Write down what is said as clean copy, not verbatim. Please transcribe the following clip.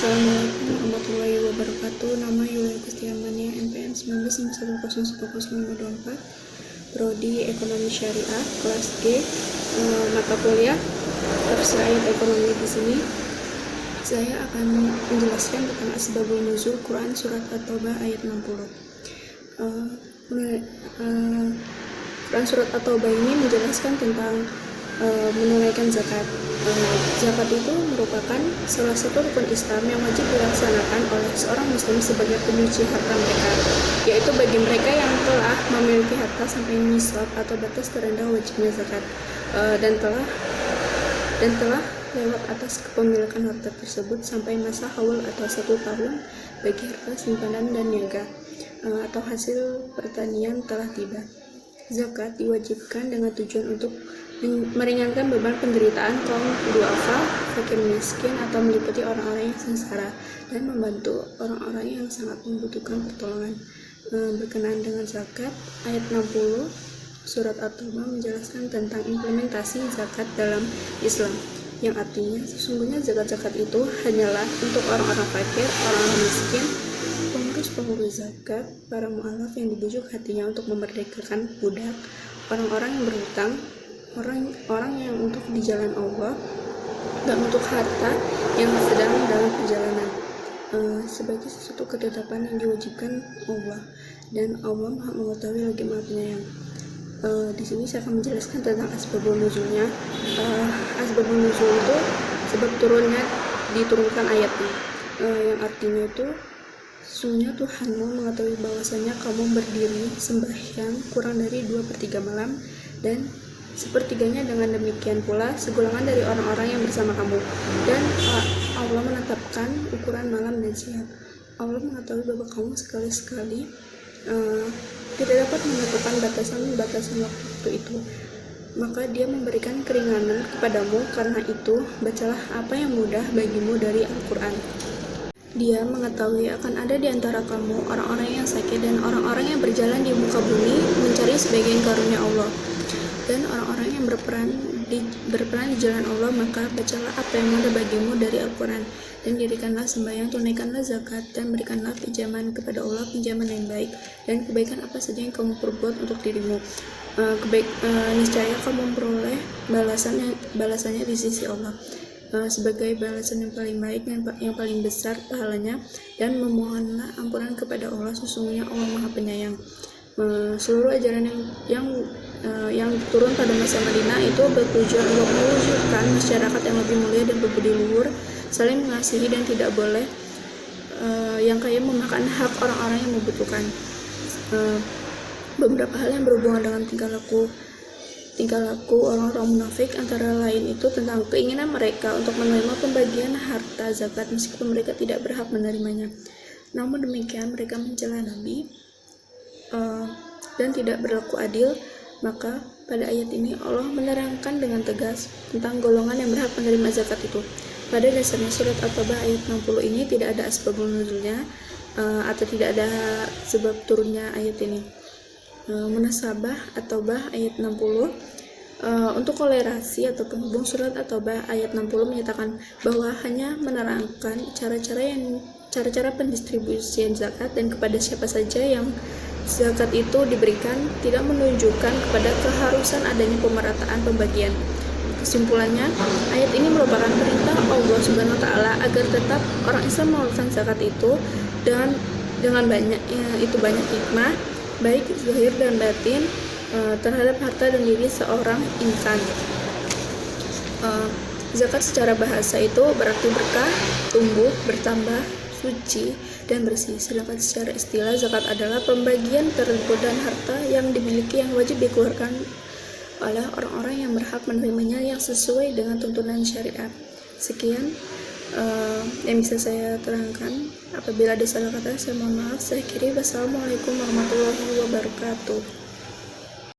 Assalamualaikum warahmatullahi wabarakatuh. Nama Yulia Kustiamania, NPM 1910101024, Prodi Ekonomi Syariah, kelas G, mata kuliah tafsir ayat ekonomi. Di sini saya akan menjelaskan tentang asbabul nuzul Quran surat At-Taubah ayat 60. Quran surat At-Taubah ini menjelaskan tentang menunaikan zakat. Zakat itu merupakan salah satu rukun Islam yang wajib dilaksanakan oleh seorang muslim sebagai penyuci harta mereka, yaitu bagi mereka yang telah memiliki harta sampai nisab atau batas terendah wajibnya zakat, dan telah lewat atas kepemilikan harta tersebut sampai masa haul atau 1 tahun bagi harta simpanan dan niaga atau hasil pertanian telah tiba. Zakat diwajibkan dengan tujuan untuk meringankan beban penderitaan kaum duafa, fakir miskin, atau meliputi orang-orang yang sengsara dan membantu orang-orang yang sangat membutuhkan pertolongan. Berkenaan dengan zakat, ayat 60 surat At-Taubah menjelaskan tentang implementasi zakat dalam Islam, yang artinya sesungguhnya zakat-zakat itu hanyalah untuk orang-orang fakir, orang-orang miskin, pengurus zakat, para mu'alaf yang dibujuk hatinya untuk memerdekakan budak, orang-orang yang berhutang, orang yang untuk di jalan Allah, dan untuk harta yang sedang dalam perjalanan, sebagai sesuatu ketetapan yang diwajibkan Allah, dan Allah Maha Mengetahui lagi Maha Penyayang. Di sini saya akan menjelaskan tentang asbabul nuzulnya. Asbabul nuzul itu sebab diturunkan ayatnya, yang artinya itu sesungguhnya Tuhanmu mengetahui bahwasanya kamu berdiri sembahyang kurang dari 2/3 malam, dan sepertiganya dengan demikian pula segolongan dari orang-orang yang bersama kamu, dan Allah menetapkan ukuran malam dan siang. Allah mengetahui bahwa kamu sekali-sekali tidak dapat menentukan batasan waktu itu, maka Dia memberikan keringanan kepadamu. Karena itu bacalah apa yang mudah bagimu dari Al-Quran. Dia mengetahui akan ada di antara kamu orang-orang yang sakit dan orang-orang yang berjalan di muka bumi mencari sebagian karunia Allah, dan orang-orang yang berperan di jalan Allah. Maka bacalah apa yang mudah bagimu dari Al-Quran, dan dirikanlah sembahyang, tunaikanlah zakat, dan berikanlah pinjaman kepada Allah, pinjaman yang baik, dan kebaikan apa saja yang kamu perbuat untuk dirimu. Niscaya kamu memperoleh balasannya di sisi Allah, sebagai balasan yang paling baik dan yang paling besar pahalanya, dan memohonlah ampunan kepada Allah, sesungguhnya Allah Maha Penyayang. Seluruh ajaran yang turun pada masa Madinah itu bertujuan untuk mewujudkan masyarakat yang lebih mulia dan berbudi luhur, saling mengasihi, dan tidak boleh yang kaya memakan hak orang-orang yang membutuhkan. Beberapa hal yang berhubungan dengan tingkah laku orang-orang munafik antara lain itu tentang keinginan mereka untuk menerima pembagian harta zakat meskipun mereka tidak berhak menerimanya. Namun demikian mereka mencela Nabi dan tidak berlaku adil. Maka pada ayat ini Allah menerangkan dengan tegas tentang golongan yang berhak menerima zakat itu. Pada dasarnya surat At-Taubah ayat 60 ini tidak ada asbabul nuzulnya, atau tidak ada sebab turunnya ayat ini. Munasabah At-Taubah ayat 60, untuk kolerasi atau penghubung surat At-Taubah ayat 60 menyatakan bahwa hanya menerangkan cara-cara pendistribusian zakat dan kepada siapa saja yang zakat itu diberikan, tidak menunjukkan kepada keharusan adanya pemerataan pembagian. Kesimpulannya, ayat ini merupakan perintah Allah Subhanahu wa Ta'ala agar tetap orang Islam mengeluarkan zakat itu, dan dengan banyak hikmah baik zahir dan batin terhadap harta dan diri seorang insan. Zakat secara bahasa itu berarti berkah, tumbuh, bertambah, suci, dan bersih. Sedangkan secara istilah zakat adalah pembagian dan harta yang dimiliki yang wajib dikeluarkan oleh orang-orang yang berhak menerimanya yang sesuai dengan tuntunan syariat. Sekian yang bisa saya terangkan. Apabila ada salah kata, saya mohon maaf. Saya akhiri. Wassalamualaikum warahmatullahi wabarakatuh.